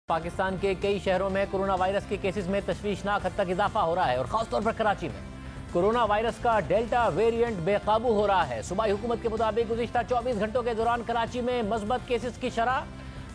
पाकिस्तान के कई शहरों में कोरोना वायरस के केसेस में तशवीशनाक हद तक इजाफा हो रहा है और खासतौर पर कराची में कोरोना वायरस का डेल्टा वेरिएंट बेकाबू हो रहा है। सूबाई हुकूमत के मुताबिक गुज़िश्ता 24 घंटों के दौरान कराची में मस्बत केसेस की शरह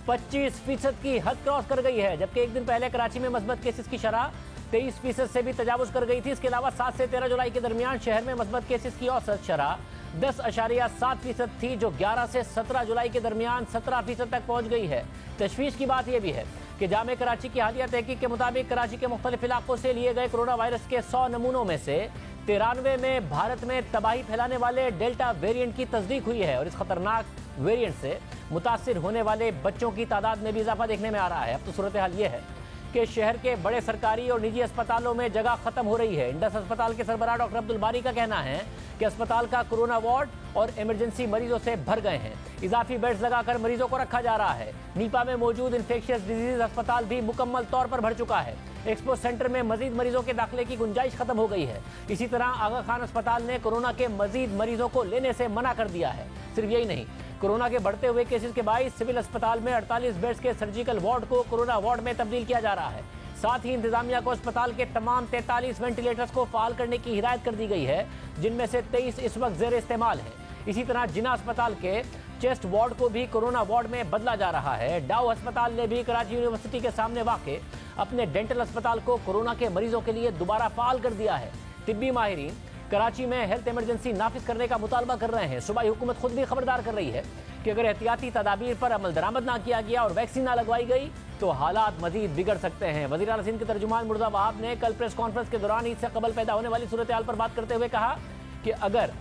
25% की हद क्रॉस कर गई है, जबकि एक दिन पहले कराची में मस्बत केसेस की शरह 23% से भी तजावुज कर गई थी। इसके अलावा 7 से 13 जुलाई के दरमियान शहर में मस्बत केसेस की औसत शरह 10.7% थी, जो 11 से 17 जुलाई के दरमियान 17% तक पहुंच गई है। तशवीश की बात यह भी है कि जामे कराची की हालिया तहकीक के मुताबिक कराची के मुख्तलिफ इलाकों से लिए गए कोरोना वायरस के 100 नमूनों में से 93 में भारत में तबाही फैलाने वाले डेल्टा वेरिएंट की तस्दीक हुई है और इस खतरनाक वेरिएंट से मुतासिर होने वाले बच्चों की तादाद में भी इजाफा देखने में आ रहा है। अब तो सूरत हाल ये है कि शहर के बड़े सरकारी और निजी अस्पतालों में जगह खत्म हो रही है। इंडस अस्पताल के सरबराह डॉक्टर अब्दुल बारी का कहना है कि अस्पताल का कोरोना वार्ड और इमरजेंसी मरीजों से भर गए हैं। इजाफी बेड्स लगाकर मरीजों को रखा जा रहा है। नीपा में मौजूद इन्फेक्शियस डिजीज अस्पताल भी मुकम्मल तौर पर भर चुका है। एक्सपो सेंटर में मजीद मरीजों के दाखिले की गुंजाइश खत्म हो गई है। इसी तरह आगा खान अस्पताल ने कोरोना के मजीद मरीजों को लेने से मना कर दिया है। सिर्फ यही नहीं, कोरोना के बढ़ते हुए केसेस के बाईस सिविल अस्पताल में 48 बेड्स के सर्जिकल वार्ड को कोरोना वार्ड में तब्दील किया जा रहा है। साथ ही इंतजामिया को अस्पताल के तमाम 43 वेंटिलेटर्स को फाल करने की हिदायत कर दी गई है, जिनमें से 23 इस वक्त जेर इस्तेमाल है। इसी तरह जिना अस्पताल के चेस्ट वार्ड को भी कोरोना वार्ड में बदला जा रहा है। डाउ अस्पताल ने भी कराची यूनिवर्सिटी के सामने वाक़े अपने डेंटल अस्पताल को कोरोना के मरीजों के लिए दोबारा फाल कर दिया है। तिब्बी माहिरीन कराची में हेल्थ इमरजेंसी नाफिज करने का मुतालबा कर रहे हैं। सूबाई हुकूमत खुद भी खबरदार कर रही है कि अगर एहतियाती तदाबीर पर अमल दरामद ना किया गया और वैक्सीन ना लगवाई गई तो हालात मजीद बिगड़ सकते हैं। वज़ीर आला सिंध के तर्जुमान मुर्तज़ा वहाब ने कल प्रेस कॉन्फ्रेंस के दौरान ईद से कबल पैदा होने वाली सूरत हाल पर बात करते हुए कहा कि अगर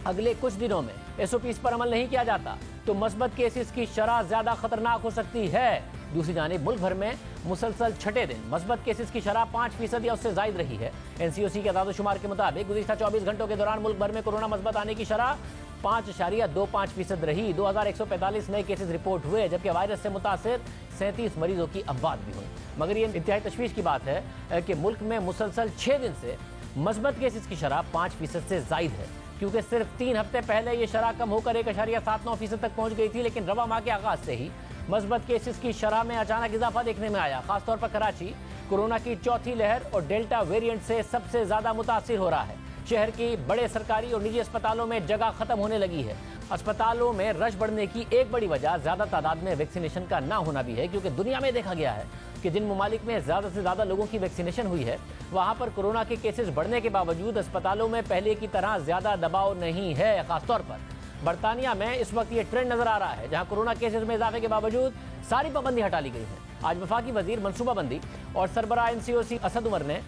अगले कुछ दिनों में SOPs पर अमल नहीं किया जाता तो मस्बत केसेस की शरह ज्यादा खतरनाक हो सकती है। दूसरी जानिब मुल्क भर में मुसलसल छठे दिन मस्बत केसेस की शरह 5% या उससे जायद रही है। NCOC के आदाद-ओ-शुमार के मुताबिक गुज़िश्ता 24 घंटों के दौरान मुल्क भर में कोरोना मस्बत आने की शरह 5.25% रही। 2145 नए केसेस रिपोर्ट हुए, जबकि वायरस से मुतासिर 37 मरीजों की अफवात भी हुई। मगर ये इंतहाई तशवीश की बात है कि मुल्क में मुसलसल 6 दिन से मस्बत केसेस की शरह 5% से जायद है, क्योंकि सिर्फ 3 हफ्ते पहले ये शरह कम होकर 1.79% तक पहुंच गई थी। लेकिन रवा माह के आगाज से ही मस्बत केसेस की शरह में अचानक इजाफा देखने में आया। खासतौर पर कराची कोरोना की चौथी लहर और डेल्टा वेरिएंट से सबसे ज्यादा मुतासिर हो रहा है। शहर की बड़े सरकारी और निजी अस्पतालों में जगह खत्म होने लगी है। अस्पतालों में रश बढ़ने की एक बड़ी वजह ज्यादा तादाद में वैक्सीनेशन का ना होना भी है, क्योंकि दुनिया में देखा गया है कि जिन ममालिक में ज्यादा से ज्यादा लोगों की वैक्सीनेशन हुई है वहां पर कोरोना के केसेस बढ़ने के बावजूद अस्पतालों में पहले की तरह ज्यादा दबाव नहीं है। खासतौर पर बरतानिया में इस वक्त ये ट्रेंड नजर आ रहा है, जहां कोरोना केसेस में इजाफे के बावजूद सारी पाबंदी हटा ली गई है। आज वफाकी वजीर मनसूबाबंदी और सरबराह NCOC असद उमर ने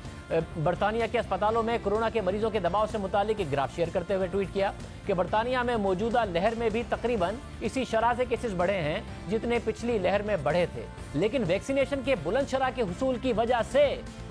बरतानिया के अस्पतालों में कोरोना के मरीजों के दबाव से मुतालिक एक ग्राफ शेयर करते हुए ट्वीट किया कि बरतानिया में मौजूदा लहर में भी तकरीबन इसी शरह से केसेस बढ़े हैं जितने पिछली लहर में बढ़े थे, लेकिन वैक्सीनेशन के बुलंद शरह के हुसूल की वजह से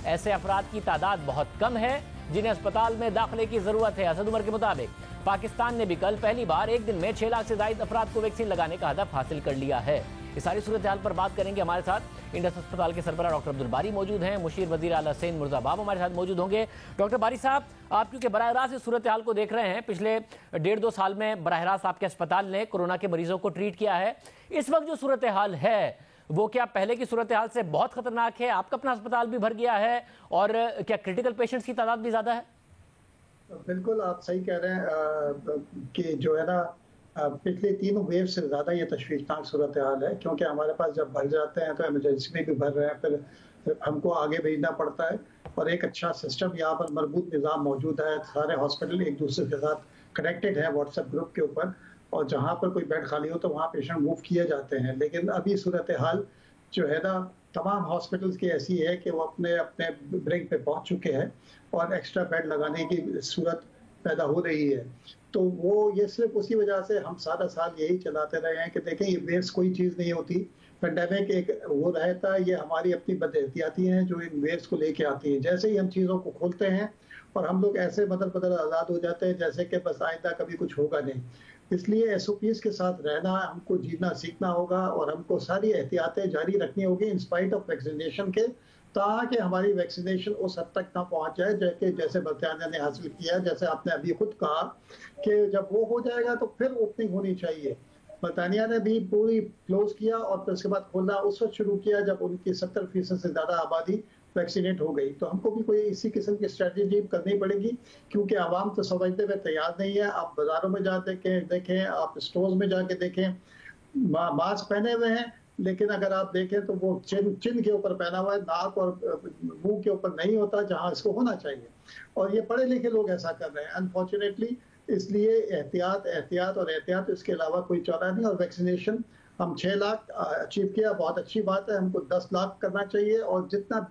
ऐसे अफराद की तादाद बहुत कम है जिन्हें अस्पताल में दाखिले की जरूरत है। असद उमर के मुताबिक पाकिस्तान ने भी कल पहली बार एक दिन में 6 लाख से ज्यादा अफराद को वैक्सीन लगाने का हदफ हासिल कर लिया है। इस सारी सूरत हाल पर बात करेंगे। हमारे साथ इंडस अस्पताल के सरबराह डॉक्टर अब्दुल बारी मौजूद हैं। मुशीर वज़ीर आला सिंध मुर्तज़ा वहाब हमारे साथ मौजूद होंगे। डॉक्टर बारी साहब, आप क्योंकि बराह रास्त इस सूरत हाल को देख रहे हैं, पिछले 1.5-2 साल में बराह रास्त आपके अस्पताल ने कोरोना के मरीजों को ट्रीट किया है। इस वक्त जो सूरत हाल है वो क्या पहले की सूरत हाल से बहुत खतरनाक है? आपका अपना अस्पताल भी भर गया है और क्या क्रिटिकल पेशेंट्स की तादाद भी ज्यादा है? बिल्कुल आप सही कह रहे हैं कि जो है ना पिछले 3 वेव से ज़्यादा ये तशवीशनाक सूरत हाल है, क्योंकि हमारे पास जब भर जाते हैं तो इमरजेंसी में भी भर रहे हैं, फिर हमको आगे भेजना पड़ता है और एक अच्छा सिस्टम यहाँ पर मजबूत निज़ाम मौजूद है। सारे हॉस्पिटल एक दूसरे के साथ कनेक्टेड है व्हाट्सएप ग्रुप के ऊपर, और जहाँ पर कोई बेड खाली हो तो वहाँ पेशेंट मूव किए जाते हैं। लेकिन अभी सूरत हाल जो है ना तमाम हॉस्पिटल्स की ऐसी है कि वो अपने अपने ब्रेक पे पहुंच चुके हैं और एक्स्ट्रा बेड लगाने की सूरत पैदा हो रही है। तो वो ये सिर्फ उसी वजह से हम सारा साल यही चलाते रहे हैं कि देखें ये वेव्स कोई चीज़ नहीं होती। पेंडेमिक एक वो रहता है, ये हमारी अपनी बदएहतियाती हैं जो इन वेव्स को लेके आती हैं। जैसे ही हम चीज़ों को खोलते हैं और हम लोग ऐसे बदल बदल आज़ाद हो जाते हैं जैसे कि बस आइंदा कभी कुछ होगा नहीं। इसलिए SOPs के साथ रहना हमको जीना सीखना होगा और हमको सारी एहतियातें जारी रखनी होगी इन स्पाइट ऑफ वैक्सीनेशन के, ताकि हमारी वैक्सीनेशन उस हद तक ना पहुंच जाए जैसे बरतानिया ने हासिल किया। जैसे आपने अभी खुद कहा कि जब वो हो जाएगा तो फिर ओपनिंग होनी चाहिए। बरतानिया ने भी पूरी क्लोज किया और फिर उसके बाद खोलना उस वक्त शुरू किया जब उनकी 70% से ज्यादा आबादी वैक्सीनेट हो गई। तो हमको भी कोई इसी किस्म की स्ट्रेटेजी करनी पड़ेगी, क्योंकि आवाम तो समझते हुए तैयार नहीं है। आप बाजारों में जा देखें, आप स्टोर्स में जाके देखें, मास्क पहने हुए हैं, लेकिन अगर आप देखें तो वो चिन के ऊपर पहना हुआ है, नाक और मुंह के ऊपर नहीं होता जहां इसको होना चाहिए। और ये पढ़े लिखे लोग ऐसा कर रहे हैं अनफॉर्चुनेटली। इसलिए एहतियात एहतियात और एहतियात, इसके अलावा कोई चारा नहीं। और वैक्सीनेशन हम 6 लाख अचीव किया, बहुत अच्छी बात है। हमको 10 लाख करना चाहिए, और जितना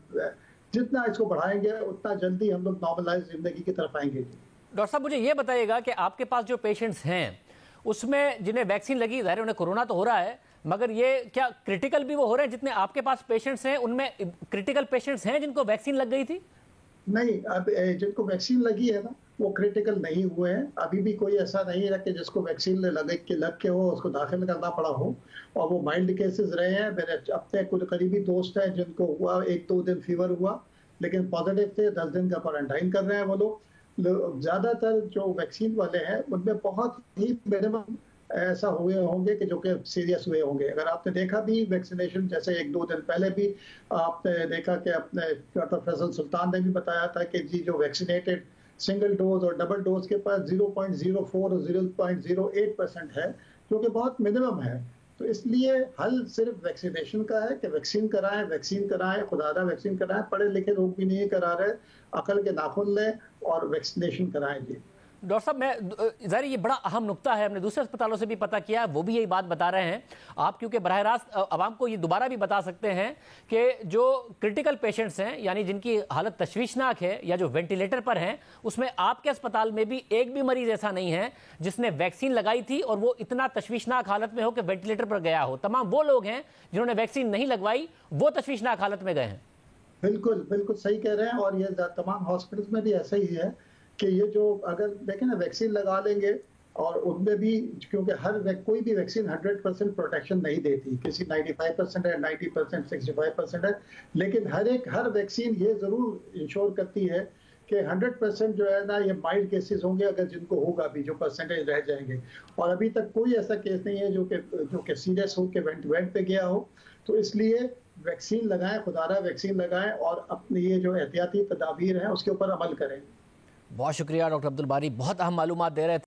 जितना इसको बढ़ाएंगे उतना जल्दी हम लोग नॉर्मलाइज जिंदगी की तरफ आएंगे। डॉक्टर साहब, मुझे ये बताइएगा कि आपके पास जो पेशेंट्स हैं उसमें जिन्हें वैक्सीन लगी, ज़ाहिर उन्हें कोरोना तो हो रहा है, मगर ये क्या क्रिटिकल भी वो हो रहे हैं? जितने आपके पास पेशेंट्स हैं उनमें क्रिटिकल पेशेंट्स हैं जिनको वैक्सीन लग गई थी? नहीं, अब जिनको वैक्सीन लगी है ना, वो क्रिटिकल नहीं हुए हैं। अभी भी कोई ऐसा नहीं है कि जिसको वैक्सीन लग के हो उसको दाखिल करना पड़ा हो, और वो माइल्ड केसेस रहे हैं। मेरे अपने कुछ करीबी दोस्त हैं जिनको हुआ 1-2 दिन फीवर हुआ, लेकिन पॉजिटिव थे, 10 दिन का क्वारंटाइन कर रहे हैं वो लोग। ज्यादातर जो वैक्सीन वाले हैं उनमें बहुत ही मिनिमम ऐसा हुए होंगे कि जो कि सीरियस हुए होंगे। अगर आपने देखा भी वैक्सीनेशन, जैसे 1-2 दिन पहले भी आपने देखा कि अपने डॉक्टर फैसल सुल्तान ने भी बताया था कि जी जो वैक्सीनेटेड सिंगल डोज और डबल डोज के पास 0.04 और 0.08% है, जो कि बहुत मिनिमम है। तो इसलिए हल सिर्फ वैक्सीनेशन का है कि वैक्सीन कराएं, खुदारा वैक्सीन कराएं। पढ़े लिखे लोग भी नहीं करा रहे, अकल के नाखून लें और वैक्सीनेशन कराएं जी। डॉक्टर साहब, मैं ज़ाहिर ये बड़ा अहम नुक्ता है, हमने दूसरे अस्पतालों से भी पता किया, वो भी यही बात बता रहे हैं। आप क्योंकि बराह रास्त आवाम को ये दोबारा भी बता सकते हैं कि जो क्रिटिकल पेशेंट्स हैं, यानी जिनकी हालत तशवीशनाक है या जो वेंटिलेटर पर हैं, उसमें आपके अस्पताल में भी एक भी मरीज ऐसा नहीं है जिसने वैक्सीन लगाई थी और वो इतना तशवीशनाक हालत में हो कि वेंटिलेटर पर गया हो। तमाम वो लोग हैं जिन्होंने वैक्सीन नहीं लगवाई, वो तशवीशनाक हालत में गए हैं। बिल्कुल बिल्कुल सही कह रहे हैं। और ये तमाम हॉस्पिटल्स में भी ऐसा ही है कि ये जो अगर देखें ना, वैक्सीन लगा लेंगे और उनमें भी, क्योंकि कोई भी वैक्सीन 100% प्रोटेक्शन नहीं देती, किसी 95% है, 90%, 65% है, लेकिन हर वैक्सीन ये जरूर इंश्योर करती है कि 100% जो है ना, ये माइल्ड केसेस होंगे, अगर जिनको होगा भी, जो परसेंटेज रह जाएंगे। और अभी तक कोई ऐसा केस नहीं है जो कि सीरियस हो के वेंट पे गया हो। तो इसलिए वैक्सीन लगाएं, खुदारा वैक्सीन लगाएं, और अपनी ये जो एहतियाती तदाबीर हैं उसके ऊपर अमल करें। बहुत शुक्रिया डॉक्टर अब्दुल बारी, बहुत अहम मालूमात दे रहे थे।